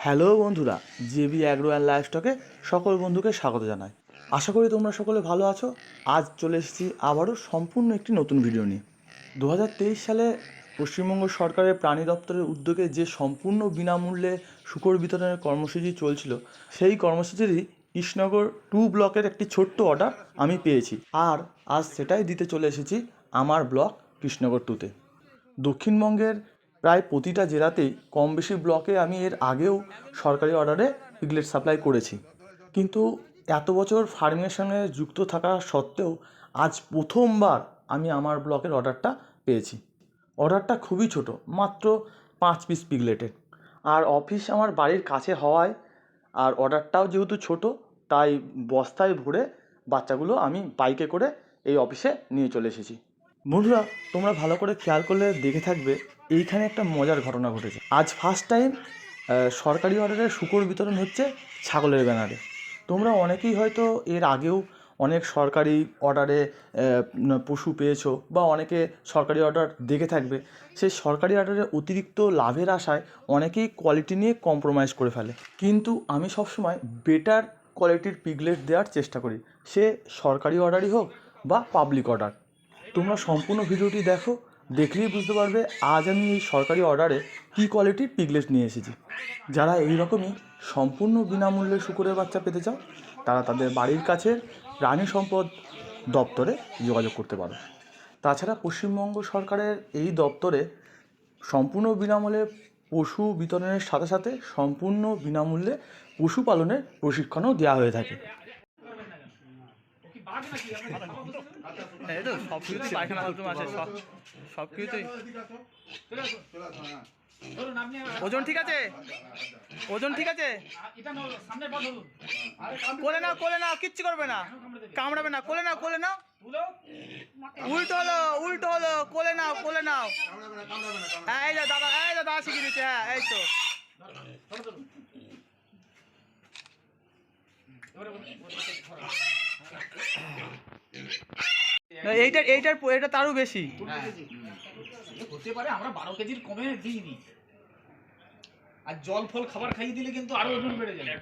Hello বন্ধুরা, JB agro and লাইফস্টকে সকল বন্ধুকে স্বাগত জানাই। আশা করি তোমরা সকলে ভালো আছো। আজ চলে এসেছি আবারও সম্পূর্ণ একটি নতুন ভিডিও নিয়ে। 2023 সালে পশ্চিমবঙ্গ সরকারের প্রাণী দপ্তরের উদ্যোগে যে সম্পূর্ণ বিনামূল্যে শূকর বিতরণের কর্মসূচি চলছিল, সেই কর্মসূচিরই কৃষ্ণনগর 2 ব্লকের একটি ছোট্ট অর্ডার আমি পেয়েছি। আর আজ সেটাই দিতে চলে এসেছি আমার ব্লক কৃষ্ণনগর 2তে। দক্ষিণবঙ্গের প্রায় প্রতিটা জেলাতেই কম বেশি ব্লকে আমি এর আগেও সরকারি অর্ডারে পিগলেট সাপ্লাই করেছি, কিন্তু এত বছর ফার্মিংয়ের সঙ্গে যুক্ত থাকা সত্ত্বেও আজ প্রথমবার আমি আমার ব্লকের অর্ডারটা পেয়েছি। অর্ডারটা খুবই ছোট, মাত্র 5 পিস পিগলেটের। আর অফিস আমার বাড়ির কাছে হওয়ায় আর অর্ডারটাও যেহেতু ছোট, তাই বস্তায় ভরে বাচ্চাগুলো আমি বাইকে করে এই অফিসে নিয়ে চলে এসেছি। বন্ধুরা, তোমরা ভালো করে খেয়াল করলে দেখে থাকবে, এইখানে একটা মজার ঘটনা ঘটেছে। আজ ফার্স্ট টাইম সরকারি অর্ডারে শূকর বিতরণ হচ্ছে ছাগলের ব্যানারে। তোমরা অনেকেই হয়তো এর আগেও অনেক সরকারি অর্ডারে পশু পেয়েছো, বা অনেকে সরকারি অর্ডার দেখে থাকবে। সেই সরকারি অর্ডারে অতিরিক্ত লাভের আশায় অনেকেই কোয়ালিটি নিয়ে কম্প্রোমাইজ করে ফেলে, কিন্তু আমি সবসময় বেটার কোয়ালিটির পিগলেট দেওয়ার চেষ্টা করি, সে সরকারি অর্ডারই হোক বা পাবলিক অর্ডার। তোমরা সম্পূর্ণ ভিডিওটি দেখো, দেখলেই বুঝতে পারবে আজ আমি এই সরকারি অর্ডারে কী কোয়ালিটির পিগলেট নিয়ে এসেছি। যারা এইরকমই সম্পূর্ণ বিনামূল্যে শূকরের বাচ্চা পেতে চাও, তারা তাদের বাড়ির কাছে প্রাণী সম্পদ দপ্তরে যোগাযোগ করতে পারো। তাছাড়া পশ্চিমবঙ্গ সরকারের এই দপ্তরে সম্পূর্ণ বিনামূল্যে পশু বিতরণের সাথে সাথে সম্পূর্ণ বিনামূল্যে পশুপালনের প্রশিক্ষণও দেওয়া হয়ে থাকে। এই তো সব কিছুতেই পায়খানা বাথরুম আছে, সব কিছুতেই। ওজন ঠিক আছে, ওজন ঠিক আছে। কোলে নাও, কিচ্ছু করবে না, কামড়াবে না। কোলে নাও, উল্টো হলো, কোলে নাও। এই যে দাদা শিখিয়ে দিচ্ছে। হ্যাঁ, এই তো। এটা তারও বেশি হতে পারে। আমরা 12 কেজির কমে দিইনি, আর জল ফল খাবার খাইয়ে দিলে কিন্তু আরো ওজন বেড়ে যাবে।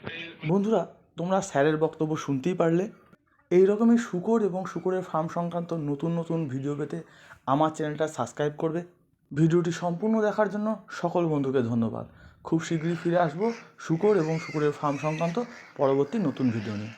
বন্ধুরা, তোমরা স্যারের বক্তব্য শুনতেই পারলে। এই রকমই শূকর এবং শূকরের ফার্ম সংক্রান্ত নতুন নতুন ভিডিও পেতে আমার চ্যানেলটা সাবস্ক্রাইব করবে। ভিডিওটি সম্পূর্ণ দেখার জন্য সকল বন্ধুকে ধন্যবাদ। খুব শীঘ্রই ফিরে আসবো শূকর এবং শূকরের ফার্ম সংক্রান্ত পরবর্তী নতুন ভিডিও নিয়ে।